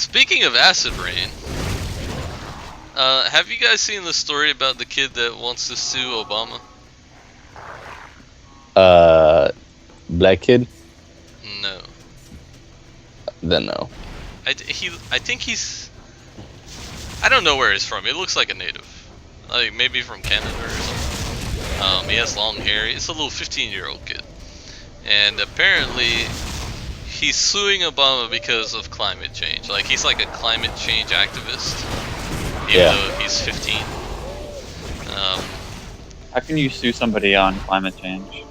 Speaking of acid rain, have you guys seen the story about the kid that wants to sue Obama? Black kid? No. Then no. I think he's... I don't know where he's from. He looks like a native. Like, maybe from Canada or something. He has long hair. It's a little 15-year-old kid. And apparently, he's suing Obama because of climate change. Like, he's like a climate change activist, even though he's 15. How can you sue somebody on climate change?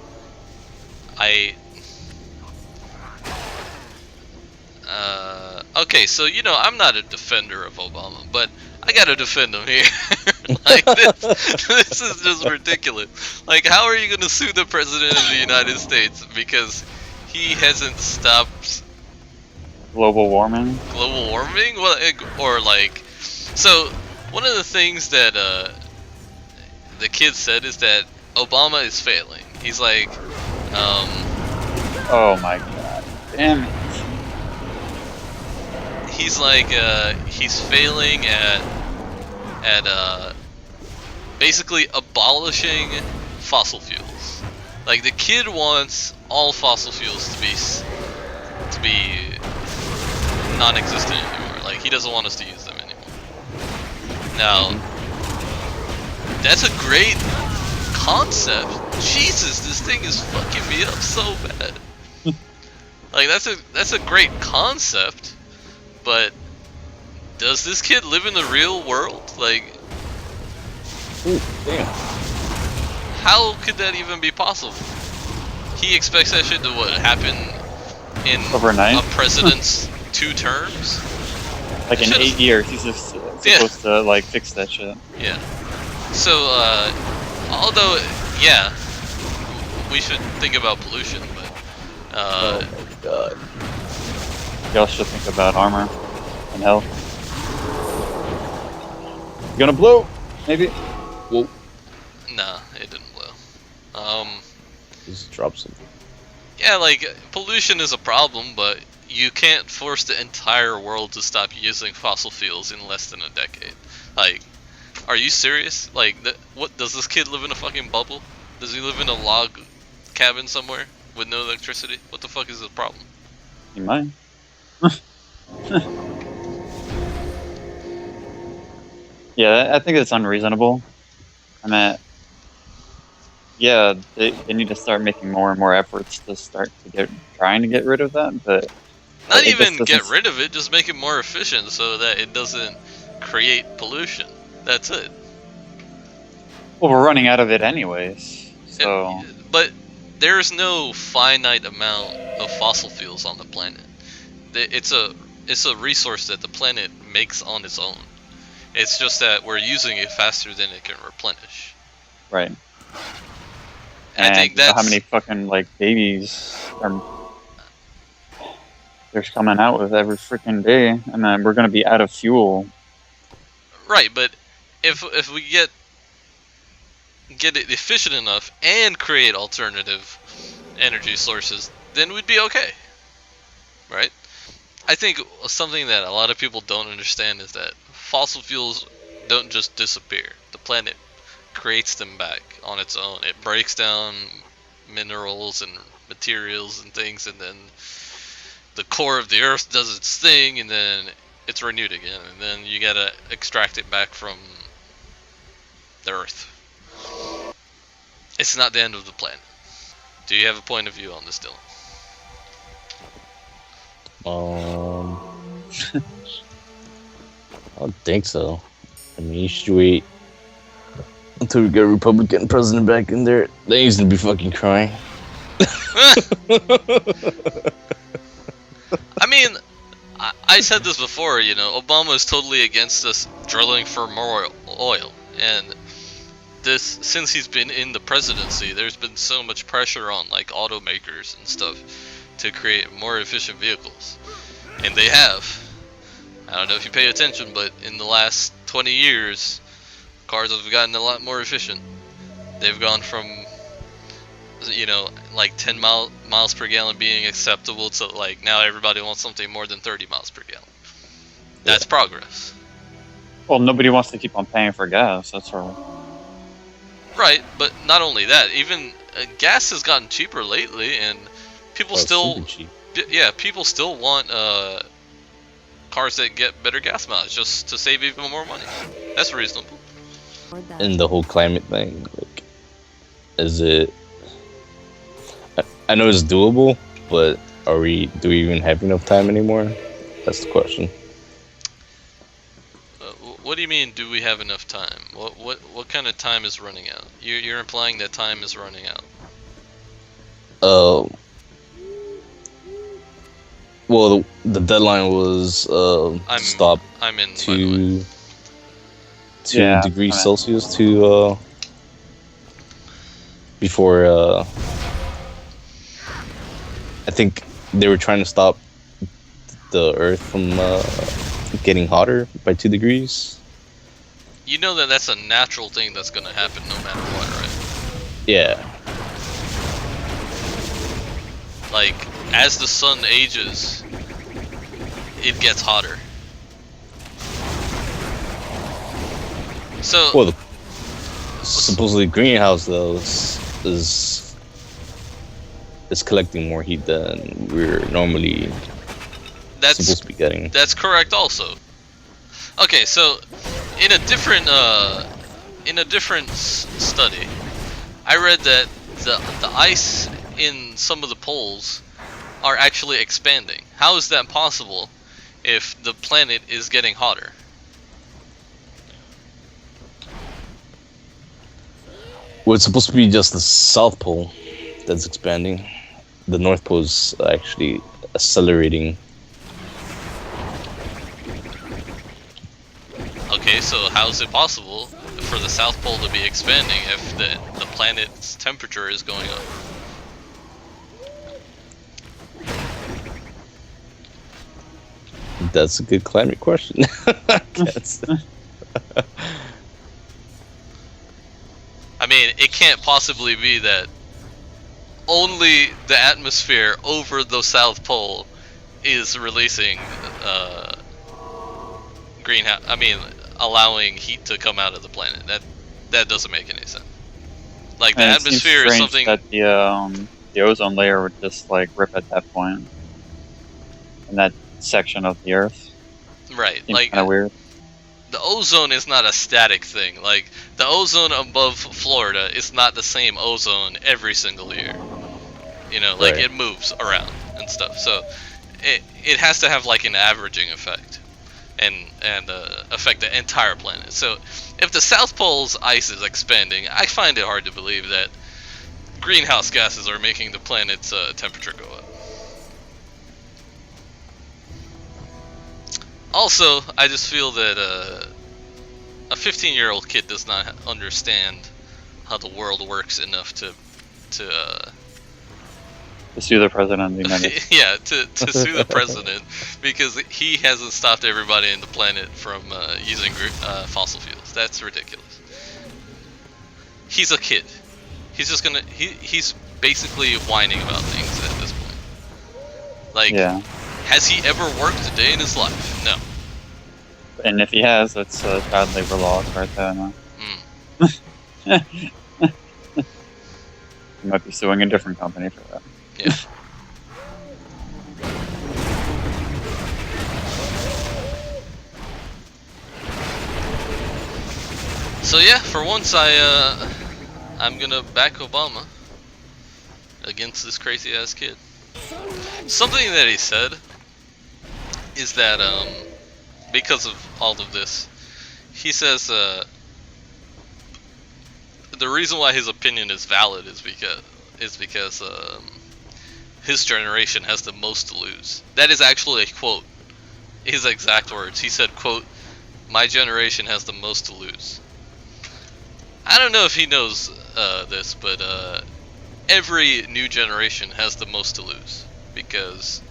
Okay, so, I'm not a defender of Obama, but I gotta defend him here. Like, this is just ridiculous. Like, how are you gonna sue the President of the United States because he hasn't stopped Global warming? global warming? Well, or like, so one of the things that the kid said is that Obama is failing. He's like, Oh my god. Damn it. he's like, he's failing at basically abolishing fossil fuels. Like, the kid wants all fossil fuels to be non-existent anymore. Like, he doesn't want us to use them anymore. Now, that's a great concept. Jesus, this thing is fucking me up so bad. Like, that's a great concept, but does this kid live in the real world? Like, Ooh, damn. how could that even be possible? He expects that shit to happen in Overnight? a president's 2 terms? Like That in shit is- 8 years, he's just supposed to like fix that shit. Yeah. So, although, yeah, we should think about pollution, but, Oh my god. Y'all should think about armor and health. Gonna blow? Maybe? Whoa. nah, it didn't blow. Just drop something. Yeah, like, pollution is a problem, but you can't force the entire world to stop using fossil fuels in less than a decade. Like, are you serious? Like, what, does this kid live in a fucking bubble? Does he live in a log cabin somewhere with no electricity? What the fuck is his problem? You might. Yeah, I think it's unreasonable. I mean, yeah, they need to start making more and more efforts to trying to get rid of that, but Not it just even get doesn't- rid of it, just make it more efficient so that it doesn't create pollution. That's it. well, we're running out of it anyways. So But there's no finite amount of fossil fuels on the planet. It's a resource that the planet makes on its own. It's just that we're using it faster than it can replenish. right. And I think you know that's how many fucking like babies they're coming out with every freaking day, and then we're gonna be out of fuel. right. But if we get it efficient enough and create alternative energy sources, then we'd be okay, right? I think something that a lot of people don't understand is that fossil fuels don't just disappear. The planet creates them back on its own. It breaks down minerals and materials and things, and then the core of the earth does its thing, and then it's renewed again, and then you gotta extract it back from the earth. It's not the end of the planet. Do you have a point of view on this, Dylan? I don't think so. I mean, you should wait until we get a Republican president back in there. They used to be fucking crying. I mean, I said this before, Obama is totally against us drilling for more oil, and since he's been in the presidency, there's been so much pressure on like automakers and stuff to create more efficient vehicles, and they have. I don't know if you pay attention, but in the last 20 years, cars have gotten a lot more efficient. They've gone from, like 10 miles per gallon being acceptable to like now everybody wants something more than 30 miles per gallon. That's progress. Well, nobody wants to keep on paying for gas. That's all. Right, but not only that, even gas has gotten cheaper lately, and people still, super cheap. yeah, people still want cars that get better gas mileage just to save even more money. That's reasonable. And the whole climate thing, like, is it? I know it's doable, but do we even have enough time anymore? That's the question. What do you mean? Do we have enough time? What kind of time is running out? You're implying that time is running out. Well, the deadline was stop I'm in. to 2 Yeah, degrees I'm in. Celsius to before I think they were trying to stop the Earth from getting hotter by 2 degrees. You know that that's a natural thing that's gonna happen no matter what, right? Yeah. Like, as the sun ages, it gets hotter. So, Well, supposedly greenhouse though is collecting more heat than we're normally supposed to be getting. that's correct also. Okay, so in a different study, I read that the ice in some of the poles are actually expanding. How is that possible if the planet is getting hotter? Well, it's supposed to be just the South Pole that's expanding. The North Pole is actually accelerating. Okay, so how is it possible for the South Pole to be expanding if the planet's temperature is going up? That's a good climate question. I mean, it can't possibly be that only the atmosphere over the South Pole is releasing greenhouse. I mean, allowing heat to come out of the planet. That doesn't make any sense. Like the And atmosphere is something. that the ozone layer would just like rip at that point in that section of the Earth. Right, Seems like kind of weird. the ozone is not a static thing. Like the ozone above Florida is not the same ozone every single year. You know, like Right. it moves around and stuff. So it has to have like an averaging effect and affect the entire planet. So if the South Pole's ice is expanding, I find it hard to believe that greenhouse gases are making the planet's temperature go up. Also, I just feel that a 15-year-old kid does not understand how the world works enough to sue the president of the United States. yeah, to sue the president because he hasn't stopped everybody in the planet from using fossil fuels. That's ridiculous. He's a kid. He's just gonna he's basically whining about things at this point. Like, Yeah, has he ever worked a day in his life? No. and if he has, that's child labor laws right there. No? He might be suing a different company for that. Yeah. So yeah, for once I'm gonna back Obama against this crazy ass kid. Something that he said is that because of all of this, he says the reason why his opinion is valid is because his generation has the most to lose. That is actually a quote. His exact words. He said, quote, "My generation has the most to lose." I don't know if he knows this, but every new generation has the most to lose because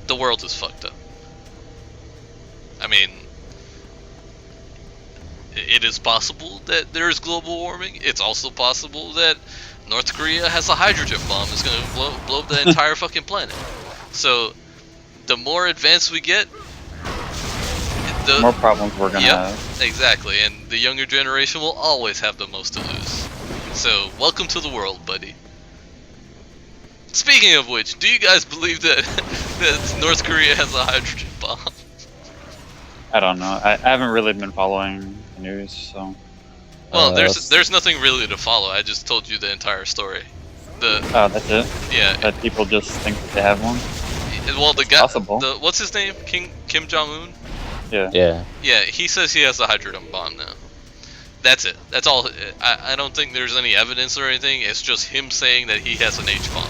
the world is fucked up. I mean, it is possible that there is global warming. It's also possible that North Korea has a hydrogen bomb that's going to blow up the entire fucking planet. So, the more advanced we get, more problems we're gonna Yep, have. exactly, and the younger generation will always have the most to lose. So, welcome to the world, buddy. Speaking of which, do you guys believe that that North Korea has a hydrogen bomb? I don't know. I haven't really been following the news, so. Well, there's nothing really to follow. I just told you the entire story. Oh, that's it. Yeah. That people just think that they have one. Well, the It's guy, possible. what's his name? Kim Jong Un. Yeah. Yeah. Yeah, he says he has a hydrogen bomb now. That's it. That's all. I don't think there's any evidence or anything. It's just him saying that he has an H bomb.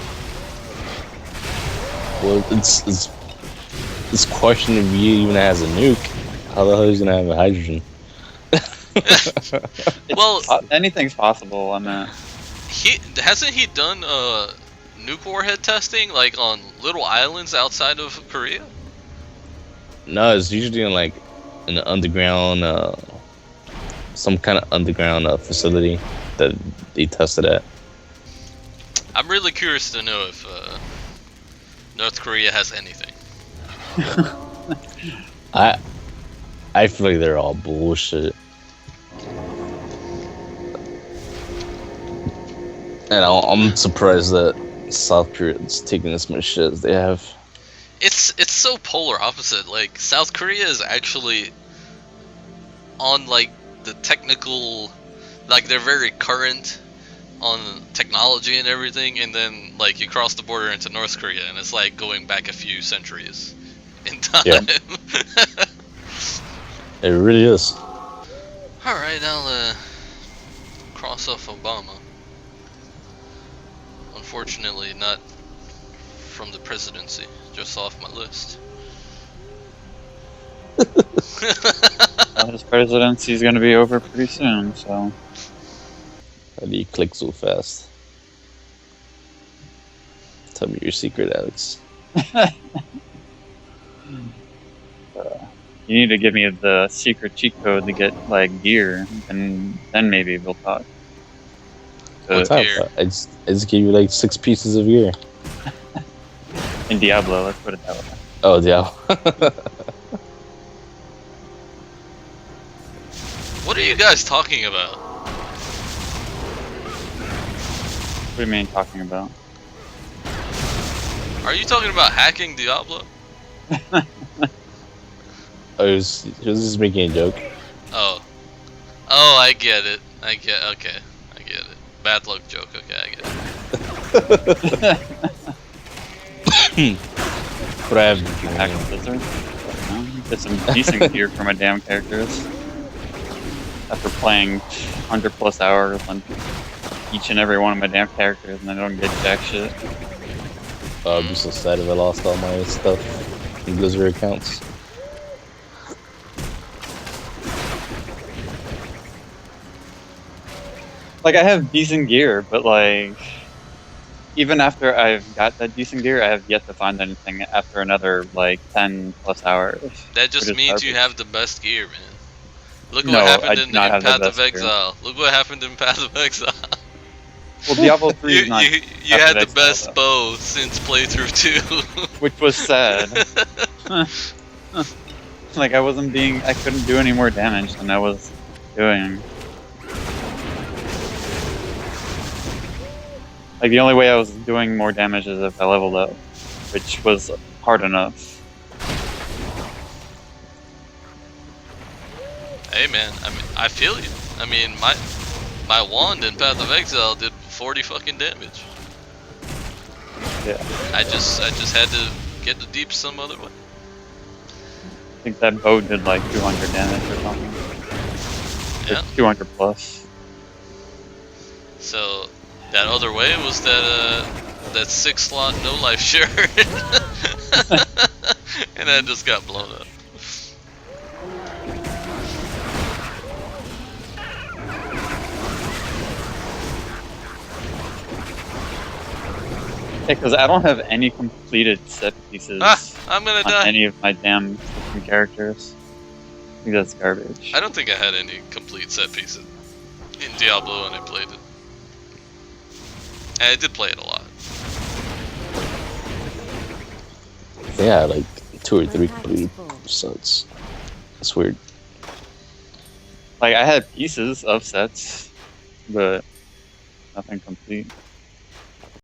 Well, it's questionable if he even has a nuke. How the hell is he gonna have a hydrogen? Well, Anything's possible. I mean, hasn't he done nuke warhead testing like on little islands outside of Korea? No, it's usually in like an underground, some kind of underground facility that they tested at. I'm really curious to know if North Korea has anything. I feel like they're all bullshit. And I'm surprised that South Korea is taking as much shit as they have. It's so polar opposite. Like South Korea is actually on like the technical, like they're very current on technology and everything, and then like you cross the border into North Korea and it's like going back a few centuries in time. Yeah. It really is. Alright, I'll cross off Obama. Unfortunately, not from the presidency, just off my list. his presidency's gonna be over pretty soon, so. How do you click so fast? Tell me your secret, Alex. You need to give me the secret cheat code to get like gear, and then maybe we'll talk. What gear? I just gave you like 6 pieces of gear. In Diablo, let's put it that way. Oh, yeah. What are you guys talking about? What do you mean talking about? Are you talking about hacking Diablo? I was just making a joke. Oh. Oh, I get it. Okay. I get it. Bad luck joke. Okay, I get it. But I have Hack and Blizzard? No, get some decent gear for my damn characters. After playing 100 plus hours on each and every one of my damn characters, and I don't get jack shit. I'd be so sad if I lost all my stuff in Blizzard accounts. Like, I have decent gear, but like, even after I've got that decent gear, I have yet to find anything after another like 10 plus hours. That just Which is means you garbage. have the best gear, man. Look No, what I happened do in not have the Path of best gear. Exile. Look what happened in Path of Exile. Well, Diablo 3 is You not. had Path the of best Exile, bow since playthrough 2. which was sad. Like, I couldn't do any more damage than I was doing. Like, the only way I was doing more damage is if I leveled up, which was hard enough. Hey man, I mean, I feel you. I mean, my wand in Path of Exile did 40 fucking damage. Yeah. I just had to get the deep some other way. I think that bow did like 200 damage or something. Yeah. 200 plus. So that other way was that 6-slot no life shirt, and that just got blown up. Yeah, because I don't have any completed set pieces I'm gonna on die. any of my damn fucking characters. I think that's garbage. I don't think I had any complete set pieces in Diablo when I played it. And I did play it a lot. I think I had like 2 or 3 complete sets. That's weird. Like I had pieces of sets, but nothing complete.